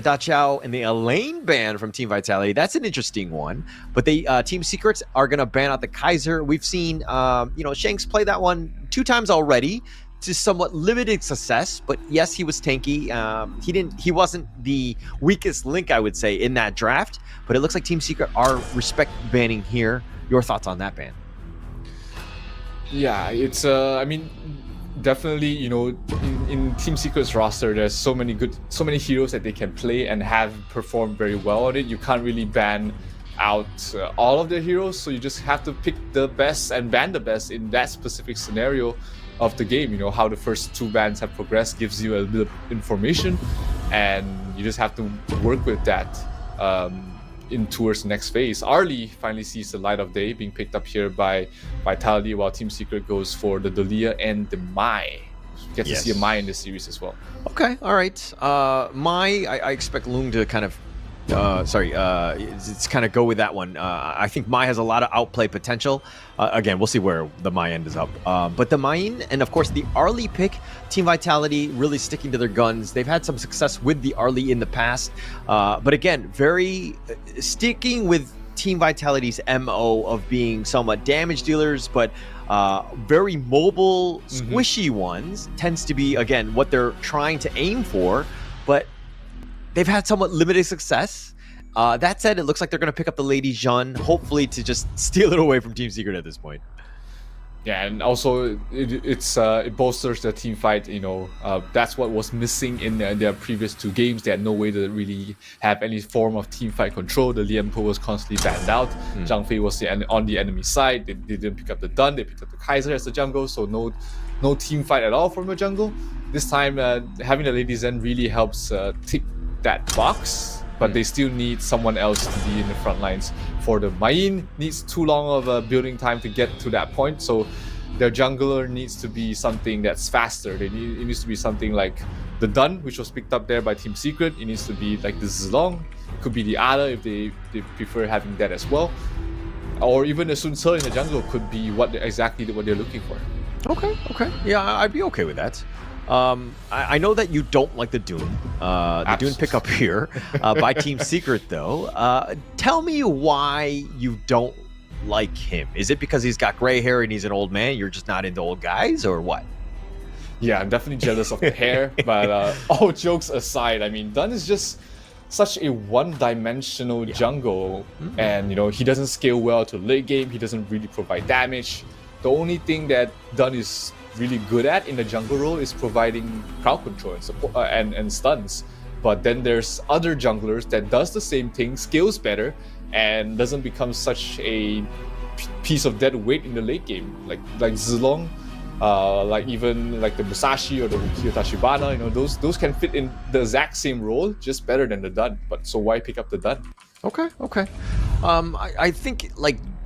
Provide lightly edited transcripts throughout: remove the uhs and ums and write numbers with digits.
Da Chao and the Elaine ban from Team Vitality. That's an interesting one. But they Team Secrets are going to ban out the Kaiser. We've seen, Shanks play that one 2 times already to somewhat limited success. But yes, he was tanky. He wasn't the weakest link, I would say, in that draft. But it looks like Team Secret are respect banning here. Your thoughts on that ban? Yeah, it's definitely, in Team Secret's roster, there's so many heroes that they can play and have performed very well on it. You can't really ban out all of their heroes, so you just have to pick the best and ban the best in that specific scenario of the game. How the first 2 bans have progressed gives you a bit of information, and you just have to work with that in towards the next phase. Arlie finally sees the light of day, being picked up here by Vitality, while Team Secret goes for the Dalia and the Mai. Get to see a Mai in this series as well. Okay, all right. Mai, I expect Loong to kind of it's kind of go with that one. I think Mai has a lot of outplay potential. Again, we'll see where the Mai ends up. But the Main and, of course, the Arlie pick, Team Vitality really sticking to their guns. They've had some success with the Arlie in the past. But again, very sticking with Team Vitality's MO of being somewhat damage dealers, but very mobile, squishy ones tends to be, again, what they're trying to aim for. But they've had somewhat limited success. That said, it looks like they're going to pick up the Lady Jeanne, hopefully to just steal it away from Team Secret at this point. Yeah, and also it bolsters the team fight. That's what was missing in their previous 2 games. They had no way to really have any form of team fight control. The Lian Po was constantly banned out. Zhang Fei was on the enemy side. They didn't pick up the Dun. They picked up the Kaiser as the jungle, so no team fight at all from the jungle. This time, having the Lady Zen really helps tick that box, but they still need someone else to be in the front lines. For the Main, needs too long of a building time to get to that point, so their jungler needs to be something that's faster. It needs to be something like the Dun, which was picked up there by Team Secret. It needs to be like the Zilong. It could be the Ada if they prefer having that as well, or even the Sun Ce in the jungle could be exactly what they're looking for. Okay. Yeah, I'd be okay with that. I know that you don't like the Dune. The Dune pickup here by Team Secret, though. Tell me why you don't like him. Is it because he's got gray hair and he's an old man? You're just not into old guys, or what? Yeah, I'm definitely jealous of the hair. But all jokes aside, Dun is just such a one-dimensional jungle, and he doesn't scale well to late game. He doesn't really provide damage. The only thing that Dun is really good at in the jungle role is providing crowd control and support and stuns. But then there's other junglers that does the same thing, scales better, and doesn't become such a piece of dead weight in the late game. Like Zilong, even like the Musashi or the Rikio Tachibana, those can fit in the exact same role, just better than the Dun. But so why pick up the Dun? Okay. I think,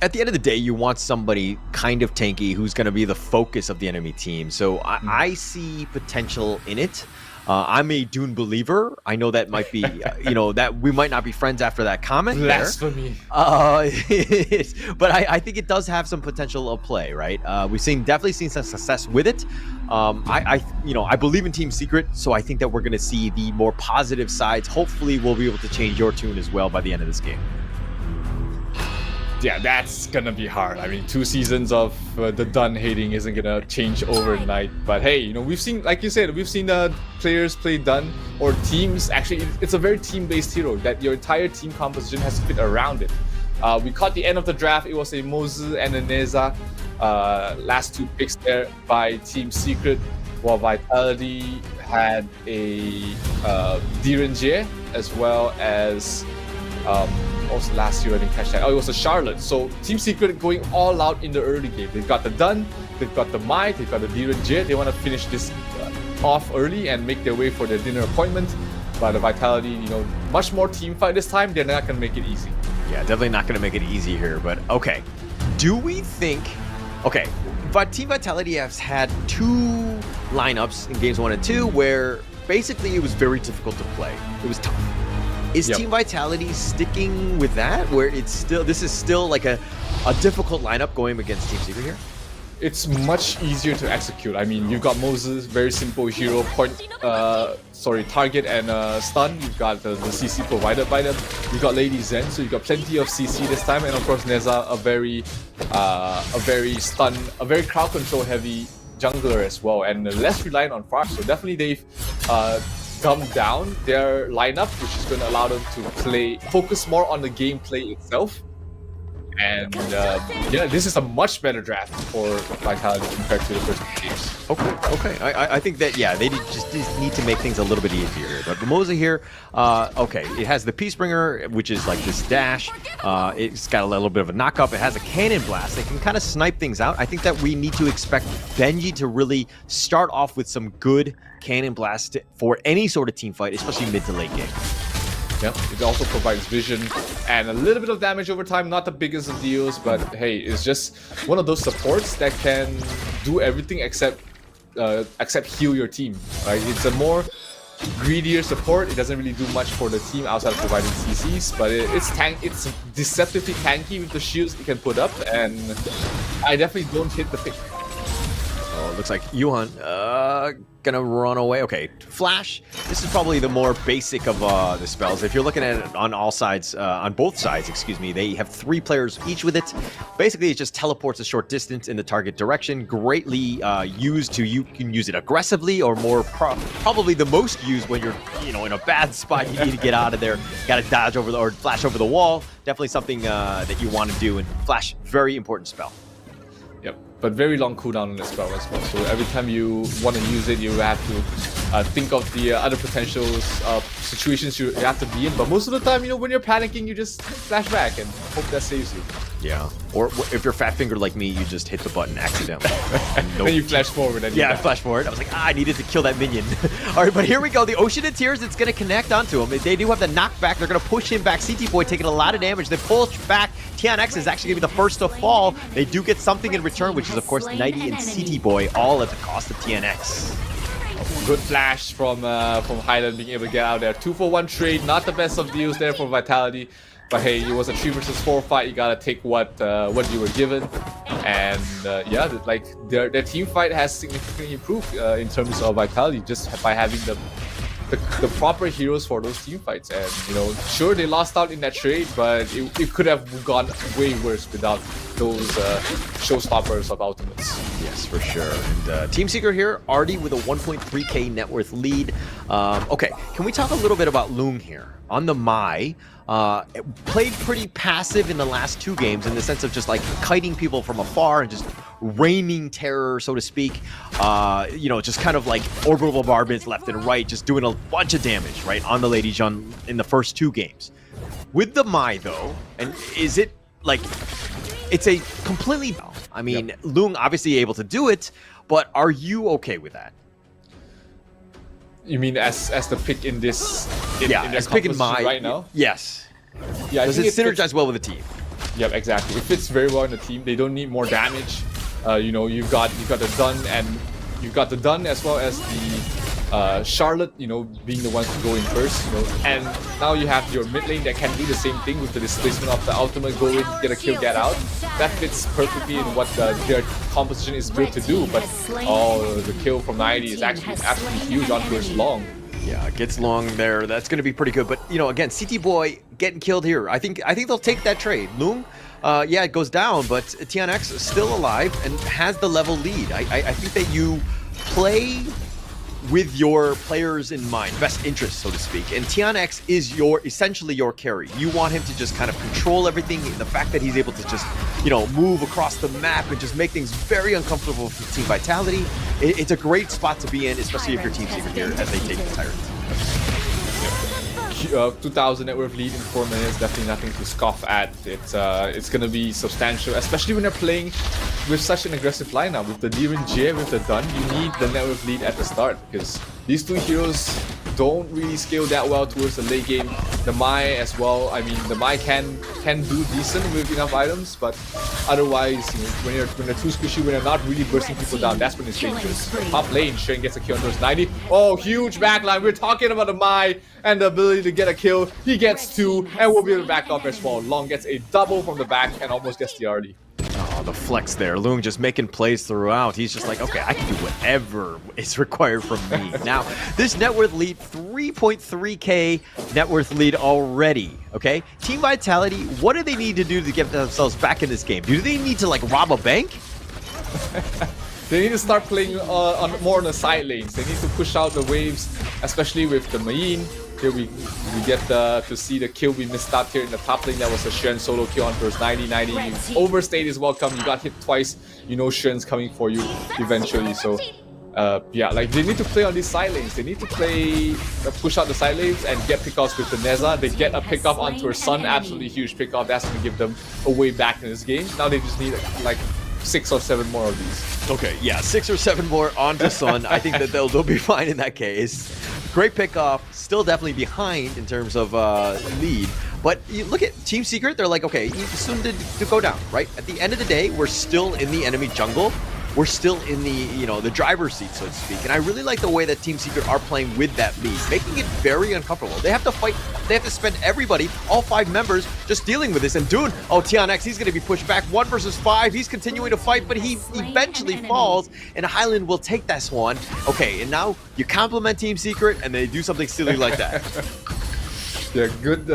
at the end of the day, you want somebody kind of tanky who's going to be the focus of the enemy team. So I see potential in it. I'm a Dune believer. I know that might be, that we might not be friends after that comment. Blasphemy. But I think it does have some potential of play, right? We've definitely seen some success with it. I believe in Team Secret, so I think that we're going to see the more positive sides. Hopefully, we'll be able to change your tune as well by the end of this game. Yeah, that's gonna be hard. 2 seasons of the Dun hating isn't gonna change overnight. But hey, we've seen, like you said, players play Dun, or teams. Actually, it's a very team-based hero that your entire team composition has to fit around it. We caught the end of the draft. It was a Mozu and a Neza. Last 2 picks there by Team Secret, while Vitality had a Direnjie as well as also last year I didn't catch that. Oh, it was a Charlotte. So Team Secret going all out in the early game. They've got the Dun, they've got the Mai, they've got the Direnjie. They want to finish this off early and make their way for their dinner appointment. But the Vitality, much more team fight this time. They're not going to make it easy. Yeah, definitely not going to make it easy here. But okay, do we think? Okay, but Team Vitality has had 2 lineups in games 1 and 2 where basically it was very difficult to play. It was tough. Is Team Vitality sticking with that, where this is still like a difficult lineup going against Team Secret here? it's much easier to execute. I mean, you've got Moses, very simple hero, target and stun. You've got the CC provided by them. You've got Lady Zen, so you've got plenty of CC this time, and of course Neza, a very crowd control heavy jungler as well, and less reliant on Frost. So definitely they've dumbed down their lineup, which is going to allow them to focus more on the gameplay itself. And yeah, this is a much better draft for Vitality compared to the first two games. Okay. I think that, yeah, they just need to make things a little bit easier here. But Mimosa here, okay, it has the Peacebringer, which is like this dash. It's got a little bit of a knock-up. It has a cannon blast. It can kind of snipe things out. I think that we need to expect Benji to really start off with some good cannon blast for any sort of team fight, especially mid to late game. Yep, it also provides vision and a little bit of damage over time, not the biggest of deals, but hey, it's just one of those supports that can do everything except heal your team, right? It's a more greedier support. It doesn't really do much for the team outside of providing CCs, but it's deceptively tanky with the shields it can put up, and I definitely don't hit the pick. Oh, it looks like Yuhan gonna run away. Okay, Flash. This is probably the more basic of the spells. If you're looking at it on all sides, on both sides, excuse me, they have 3 players each with it. Basically, it just teleports a short distance in the target direction. Greatly used to, you can use it aggressively or more probably the most used when you're, in a bad spot. You need to get out of there. Got to dodge over or flash over the wall. Definitely something that you want to do. And Flash, very important spell. Yep, but very long cooldown on this spell as well. So every time you want to use it, you have to think of the other potential situations you have to be in. But most of the time, when you're panicking, you just flash back and hope that saves you. Yeah, or if you're fat-fingered like me, you just hit the button accidentally. Then you flash forward. And I flash forward. I was like, I needed to kill that minion. All right, but here we go. The Ocean of Tears, it's going to connect onto him. They do have the knockback. They're going to push him back. CT Boy taking a lot of damage. They pull back. TNX is actually going to be the first to fall. They do get something in return, which is, of course, Nighty and CT Boy, all at the cost of TNX. Good flash from Highland being able to get out there. 2-for-1 trade, not the best of deals there for Vitality. But hey, it was a 3 versus 4 fight. You gotta take what you were given, and yeah, like their team fight has significantly improved in terms of Vitality just by having the proper heroes for those team fights. And sure, they lost out in that trade, but it could have gone way worse without those showstoppers of ultimates. Yes, for sure. And Team Secret here, already with a 1.3k net worth lead. Okay, can we talk a little bit about Loong here on the Mai? Played pretty passive in the last 2 games in the sense of just like kiting people from afar and just raining terror, so to speak. Just kind of like orbital bombardments left and right, just doing a bunch of damage, right, on the Lady Jun in the first 2 games. With the Mai, though, and is it like it's a completely... I mean, yep. Loong obviously able to do it, but are you okay with that? You mean as the pick in this? As pick in Mai right now? Yes. Yeah. Does it synergize well with the team? Yep, exactly. It fits very well in the team. They don't need more damage. You've got the Dun, and you've got the Dun as well as the Charlotte. Being the ones to go in first. And now you have your mid lane that can do the same thing with the displacement of the ultimate. Go in, get a kill, get out. That fits perfectly in what their composition is built to do. But the kill from 90 is actually absolutely huge onto his Long. Yeah, it gets Long there. That's going to be pretty good. But again, CT Boy getting killed here. I think they'll take that trade. Loong, yeah, it goes down, but TNX is still alive and has the level lead. I think that you play with your players in mind, best interest, so to speak. And TNX is essentially your carry. You want him to just kind of control everything. The fact that he's able to just, move across the map and just make things very uncomfortable for Team Vitality. It's a great spot to be in, especially if your Team Secret here as they take the Tyrant. 2,000 net worth lead in 4 minutes, definitely nothing to scoff at. It's gonna be substantial, especially when they're playing with such an aggressive lineup. With the Liren Jie, with the Dun, you need the net worth lead at the start, because these 2 heroes don't really scale that well towards the late game. The Mai as well. I mean, the Mai can do decent with enough items, but otherwise, when they're too squishy, when they're not really bursting people down, that's when it's dangerous. Top lane, Shen gets a kill on those 90. Oh, huge backline. We're talking about the Mai and the ability to get a kill. He gets 2, and we'll be able to back up as well. Long gets a double from the back and almost gets the RD. Oh, the flex there. Loong just making plays throughout. He's just like, okay, I can do whatever is required from me. Now, this net worth lead, 3.3k net worth lead already, okay? Team Vitality, what do they need to do to get themselves back in this game? Do they need to, like, rob a bank? They need to start playing more on the side lanes. They need to push out the waves, especially with the Mayin. Here we get to see the kill we missed out here in the top lane. That was a Shen solo kill on first 90. You overstayed his welcome. You got hit twice. You know Shen's coming for you eventually. So yeah, like they need to play on these side lanes. They need to play, push out the side lanes and get pickoffs with the Neza. They get a pickoff onto her Sun. Absolutely huge pickoff. That's going to give them a way back in this game. Now they just need like 6 or 7 more of these. Okay, yeah, 6 or 7 more onto Sun. I think that they'll be fine in that case. Great pickoff, still definitely behind in terms of lead. But you look at Team Secret, they're like, okay, soon to go down, right? At the end of the day, we're still in the enemy jungle. We're still in the, you know, the driver's seat, so to speak. And I really like the way that Team Secret are playing with that lead, making it very uncomfortable. They have to fight, they have to spend everybody, all 5 members, just dealing with this. And Dune, oh, TionX, he's going to be pushed back 1 versus 5. He's continuing to fight, but he eventually falls, and Highland will take this one. Okay, and now you compliment Team Secret, and they do something silly like that. Yeah, good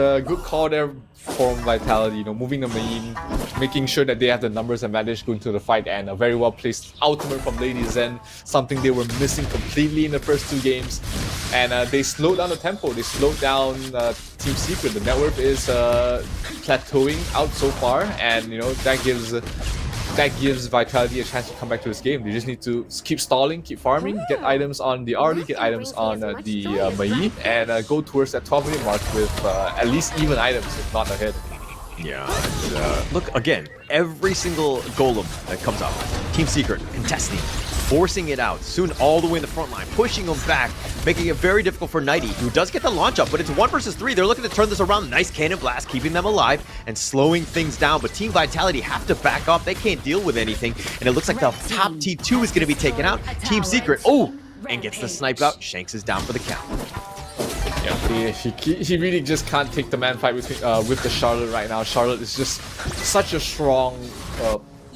call there from Vitality, you know, moving the main, making sure that they have the numbers advantage going to the fight, and a very well placed ultimate from Lady Zen, something they were missing completely in the first 2 games. And they slowed down the tempo, they slowed down Team Secret. The network is plateauing out so far, and you know, that gives Vitality a chance to come back to this game. They just need to keep stalling, keep farming, get items on the Arlie, get items on the Mai, and go towards that 12-minute mark with at least even items, if not ahead. Yeah, and, look, again, every single golem that comes out, Team Secret contesting, forcing it out, soon all the way in the front line, pushing them back, making it very difficult for Nighty, who does get the launch up, but it's 1 versus 3. They're looking to turn this around. Nice cannon blast, keeping them alive and slowing things down, but Team Vitality have to back up. They can't deal with anything, and it looks like the top T2 is going to be taken out. Team Secret, oh, and gets the snipe out. Shanks is down for the count. Yeah, he really just can't take the man fight with the Charlotte right now. Charlotte is just such a strong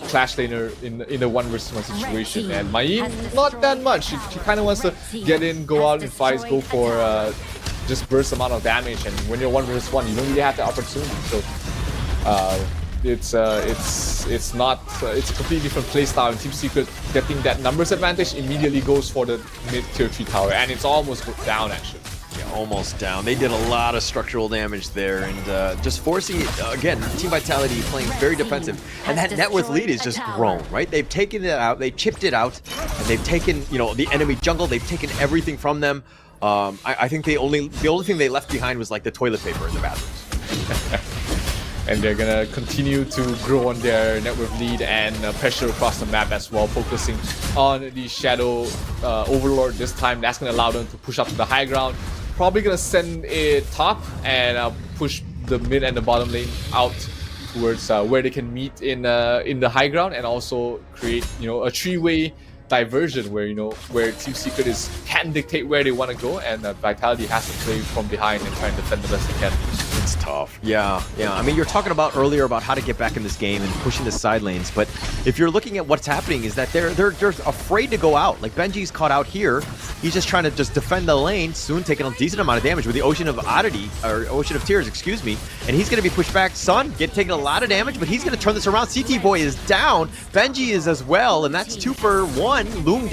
clash laner in a 1 versus 1 situation, and Mai not that much. She kind of wants to get in, go out in fights, go for just burst amount of damage, and when you're 1 versus 1, you don't really have the opportunity. So it's a completely different playstyle. And Team Secret getting that numbers advantage immediately goes for the mid tier 3 tower, and it's almost down actually. Yeah, almost down. They did a lot of structural damage there, and just forcing it, again, Team Vitality playing very defensive, and that net worth lead is just grown, right? They've taken it out, they chipped it out, and they've taken, you know, the enemy jungle, they've taken everything from them. I think the only thing they left behind was like the toilet paper in the bathrooms. And they're gonna continue to grow on their network lead and pressure across the map as well, focusing on the Shadow Overlord this time. That's gonna allow them to push up to the high ground. Probably gonna send a top and push the mid and the bottom lane out towards where they can meet in the high ground, and also create, you know, a 3-way diversion where, you know, where Team Secret can dictate where they want to go, and Vitality has to play from behind and try and defend the best they can. It's tough. Yeah. I mean, you're talking about earlier about how to get back in this game and pushing the side lanes, but if you're looking at what's happening, is that they're afraid to go out. Like Benji's caught out here. He's just trying to just defend the lane, soon taking a decent amount of damage with the Ocean of Oddity, or Ocean of Tears, excuse me, and he's going to be pushed back. Sun taking a lot of damage, but he's going to turn this around. CT Boy is down. Benji is as well, and that's 2 for 1. Loom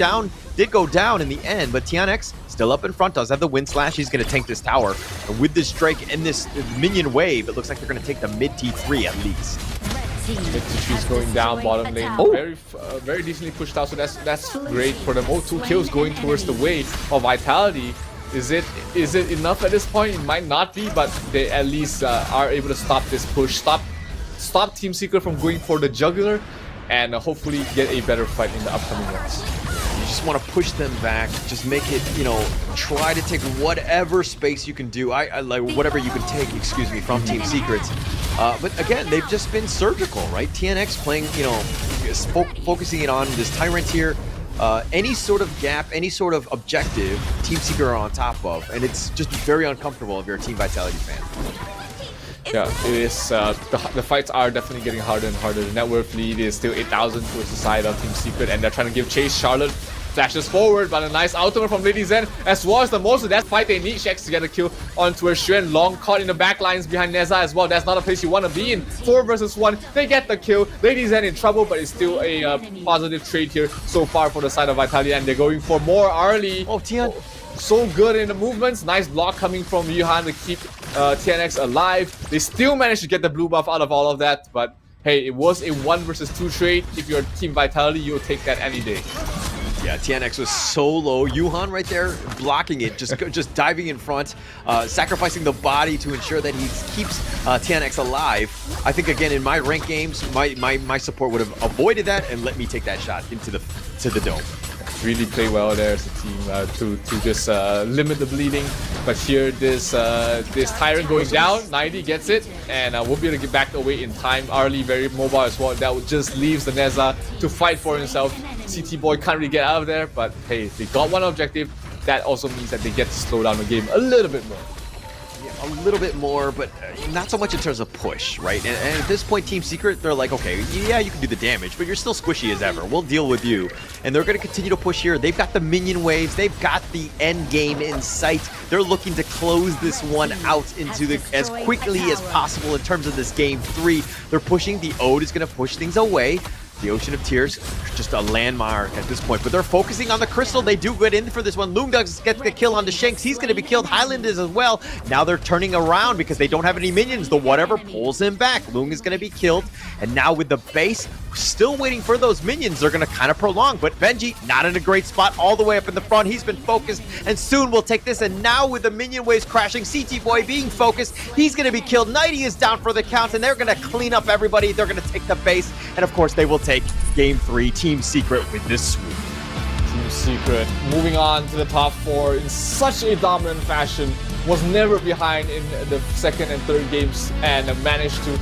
did go down in the end, but TionX still up in front, does have the Wind Slash. He's going to tank this tower. And with this Drake and this minion wave, it looks like they're going to take the mid T3 at least. Mid T3 is going down, bottom lane very decently pushed out, so that's great for them. Oh, 2 kills going towards the way of Vitality. Is it enough at this point? It might not be, but they at least are able to stop this push, stop Team Secret from going for the jugular, and hopefully get a better fight in the upcoming ones. You just want to push them back, just make it, you know, try to take whatever space you can do, like whatever you can take, excuse me, from Team Secrets. But again, they've just been surgical, right? TNX playing, you know, focusing it on this Tyrant here. Any sort of gap, any sort of objective, Team Secret are on top of, and it's just very uncomfortable if you're a Team Vitality fan. Yeah, it is. The fights are definitely getting harder and harder. The net worth lead is still 8,000 towards the side of Team Secret, and they're trying to give chase. Charlotte flashes forward, but a nice ultimate from Lady Zen, as well as the most of that fight they need. Shex to get a kill onto her Xuan. Long caught in the back lines behind Neza as well. That's not a place you want to be in. 4 versus 1. They get the kill. Lady Zen in trouble, but it's still a positive trade here so far for the side of Vitality, and they're going for more early. Oh, Tian. So good in the movements. Nice block coming from Yuhan to keep TNX alive. They still managed to get the blue buff out of all of that, but hey, it was a 1 versus 2 trade. If you're Team Vitality, you'll take that any day. Yeah, TNX was so low. Yuhan right there blocking it, just diving in front, sacrificing the body to ensure that he keeps TNX alive. I think again in my ranked games, my support would have avoided that and let me take that shot into the dome. Really play well there as a team to just limit the bleeding. But here this Tyrant going down, 90 gets it, and we'll be able to get back away in time. Arlie very mobile as well. That just leaves the Neza to fight for himself. CT Boy can't really get out of there, but hey, they got one objective. That also means that they get to slow down the game a little bit more. Yeah, a little bit more, but not so much in terms of push, right? And at this point, Team Secret, they're like, okay, yeah, you can do the damage, but you're still squishy as ever. We'll deal with you. And they're going to continue to push here. They've got the minion waves. They've got the end game in sight. They're looking to close this one out into as quickly as possible in terms of this game 3. They're pushing. The Ode is going to push things away. The Ocean of Tears, just a landmark at this point, but they're focusing on the Crystal. They do get in for this one. Loom does get the kill on the Shanks. He's going to be killed. Highland is as well. Now they're turning around because they don't have any minions. The whatever pulls him back. Loom is going to be killed. And now with the base, still waiting for those minions. They're going to kind of prolong, but Benji not in a great spot all the way up in the front. He's been focused, and soon we'll take this. And now with the minion waves crashing, CT Boy being focused, he's going to be killed. Nighty is down for the count, and they're going to clean up everybody. They're going to take the base, and of course they will take Game 3, Team Secret with this sweep. Team Secret moving on to the top 4 in such a dominant fashion, was never behind in the second and third games, and managed to